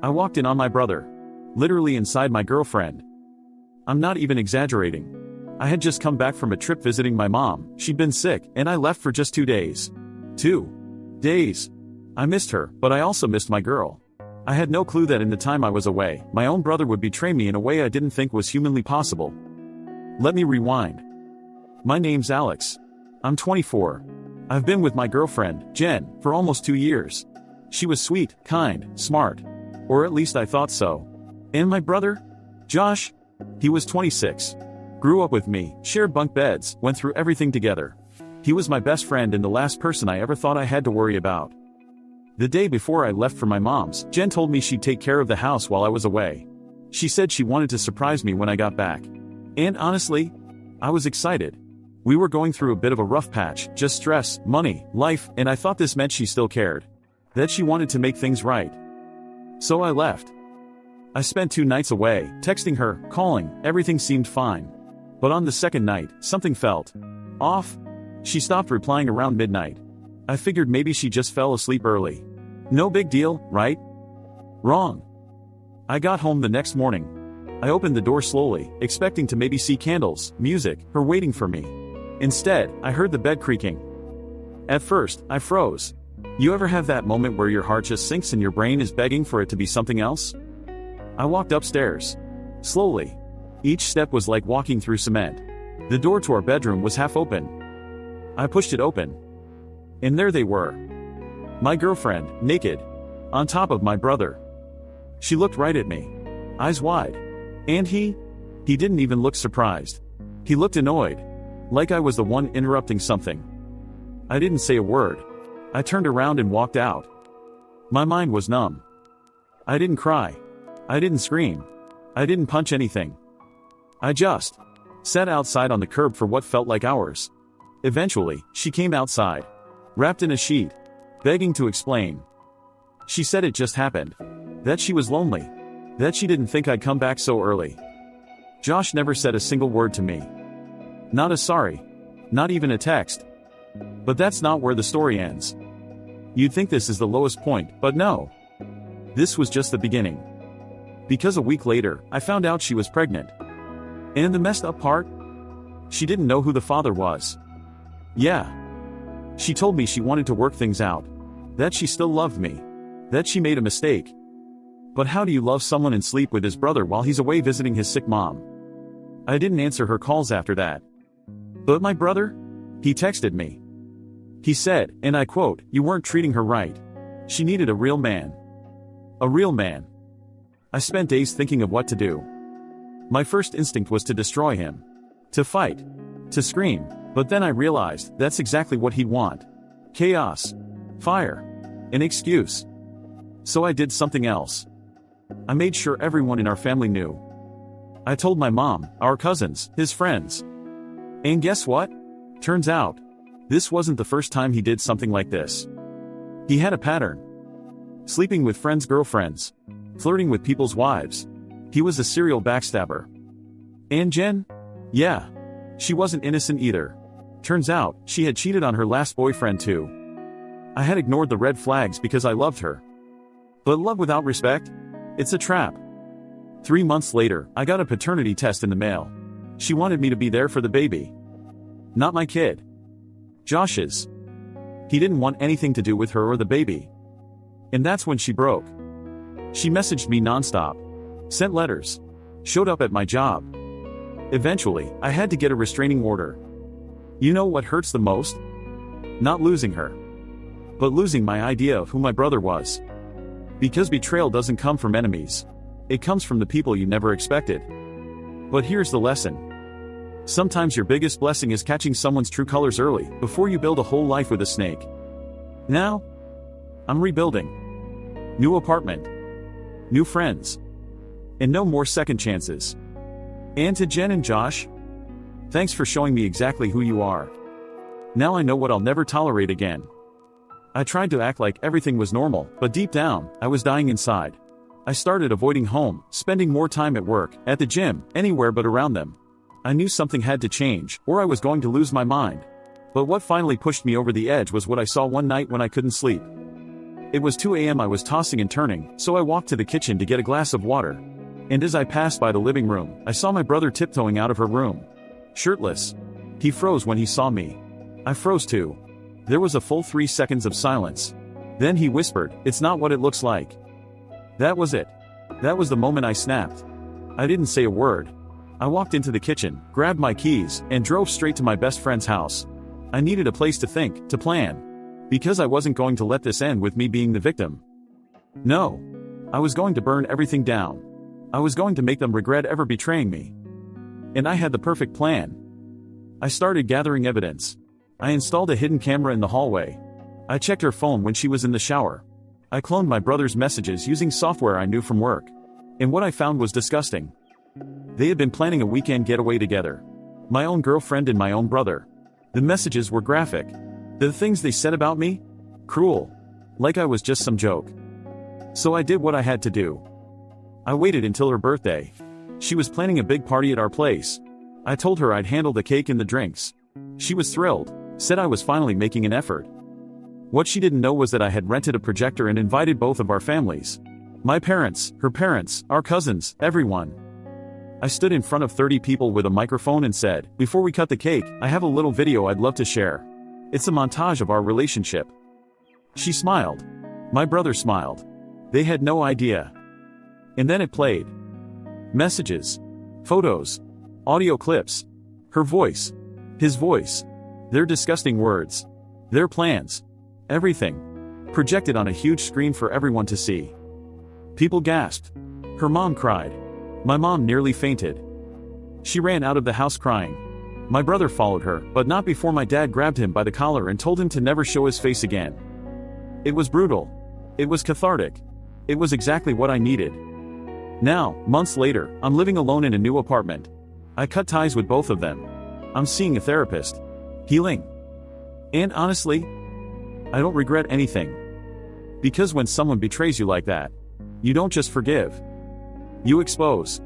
I walked in on my brother. Literally inside my girlfriend. I'm not even exaggerating. I had just come back from a trip visiting my mom. She'd been sick, and I left for just 2 days. 2 days. I missed her, but I also missed my girl. I had no clue that in the time I was away, my own brother would betray me in a way I didn't think was humanly possible. Let me rewind. My name's Alex. I'm 24. I've been with my girlfriend, Jen, for almost 2 years. She was sweet, kind, smart. Or at least I thought so. And my brother? Josh? He was 26. Grew up with me, shared bunk beds, went through everything together. He was my best friend and the last person I ever thought I had to worry about. The day before I left for my mom's, Jen told me she'd take care of the house while I was away. She said she wanted to surprise me when I got back. And honestly, I was excited. We were going through a bit of a rough patch, just stress, money, life, and I thought this meant she still cared. That she wanted to make things right. So I left. I spent 2 nights away, texting her, calling, everything seemed fine. But on the second night, something felt off. She stopped replying around midnight. I figured maybe she just fell asleep early. No big deal, right? Wrong. I got home the next morning. I opened the door slowly, expecting to maybe see candles, music, her waiting for me. Instead, I heard the bed creaking. At first, I froze. You ever have that moment where your heart just sinks and your brain is begging for it to be something else? I walked upstairs. Slowly. Each step was like walking through cement. The door to our bedroom was half open. I pushed it open. And there they were. My girlfriend, naked. On top of my brother. She looked right at me. Eyes wide. And he didn't even look surprised. He looked annoyed. Like I was the one interrupting something. I didn't say a word. I turned around and walked out. My mind was numb. I didn't cry. I didn't scream. I didn't punch anything. I just sat outside on the curb for what felt like hours. Eventually, she came outside. Wrapped in a sheet. Begging to explain. She said it just happened. That she was lonely. That she didn't think I'd come back so early. Josh never said a single word to me. Not a sorry. Not even a text. But that's not where the story ends. You'd think this is the lowest point, but no. This was just the beginning. Because a week later, I found out she was pregnant. And the messed up part? She didn't know who the father was. Yeah. She told me she wanted to work things out. That she still loved me. That she made a mistake. But how do you love someone and sleep with his brother while he's away visiting his sick mom? I didn't answer her calls after that. But my brother? He texted me. He said, and I quote, "You weren't treating her right. She needed a real man." A real man. I spent days thinking of what to do. My first instinct was to destroy him. To fight. To scream. But then I realized that's exactly what he'd want. Chaos. Fire. An excuse. So I did something else. I made sure everyone in our family knew. I told my mom, our cousins, his friends. And guess what? Turns out, this wasn't the first time he did something like this. He had a pattern. Sleeping with friends' girlfriends. Flirting with people's wives. He was a serial backstabber. And Jen? Yeah. She wasn't innocent either. Turns out, she had cheated on her last boyfriend too. I had ignored the red flags because I loved her. But love without respect? It's a trap. 3 months later, I got a paternity test in the mail. She wanted me to be there for the baby. Not my kid. Josh's. He didn't want anything to do with her or the baby. And that's when she broke. She messaged me nonstop. Sent letters. Showed up at my job. Eventually, I had to get a restraining order. You know what hurts the most? Not losing her. But losing my idea of who my brother was. Because betrayal doesn't come from enemies. It comes from the people you never expected. But here's the lesson. Sometimes your biggest blessing is catching someone's true colors early, before you build a whole life with a snake. Now, I'm rebuilding. New apartment. New friends. And no more second chances. And to Jen and Josh, thanks for showing me exactly who you are. Now I know what I'll never tolerate again. I tried to act like everything was normal, but deep down, I was dying inside. I started avoiding home, spending more time at work, at the gym, anywhere but around them. I knew something had to change, or I was going to lose my mind. But what finally pushed me over the edge was what I saw one night when I couldn't sleep. It was 2 a.m. I was tossing and turning, so I walked to the kitchen to get a glass of water. And as I passed by the living room, I saw my brother tiptoeing out of her room. Shirtless. He froze when he saw me. I froze too. There was a full 3 seconds of silence. Then he whispered, "It's not what it looks like." That was it. That was the moment I snapped. I didn't say a word. I walked into the kitchen, grabbed my keys, and drove straight to my best friend's house. I needed a place to think, to plan. Because I wasn't going to let this end with me being the victim. No. I was going to burn everything down. I was going to make them regret ever betraying me. And I had the perfect plan. I started gathering evidence. I installed a hidden camera in the hallway. I checked her phone when she was in the shower. I cloned my brother's messages using software I knew from work. And what I found was disgusting. They had been planning a weekend getaway together. My own girlfriend and my own brother. The messages were graphic. The things they said about me? Cruel. Like I was just some joke. So I did what I had to do. I waited until her birthday. She was planning a big party at our place. I told her I'd handle the cake and the drinks. She was thrilled, said I was finally making an effort. What she didn't know was that I had rented a projector and invited both of our families. My parents, her parents, our cousins, everyone. I stood in front of 30 people with a microphone and said, "Before we cut the cake, I have a little video I'd love to share. It's a montage of our relationship." She smiled. My brother smiled. They had no idea. And then it played. Messages. Photos. Audio clips. Her voice. His voice. Their disgusting words. Their plans. Everything. Projected on a huge screen for everyone to see. People gasped. Her mom cried. My mom nearly fainted. She ran out of the house crying. My brother followed her, but not before my dad grabbed him by the collar and told him to never show his face again. It was brutal. It was cathartic. It was exactly what I needed. Now, months later, I'm living alone in a new apartment. I cut ties with both of them. I'm seeing a therapist. Healing. And honestly, I don't regret anything. Because when someone betrays you like that, you don't just forgive. You expose.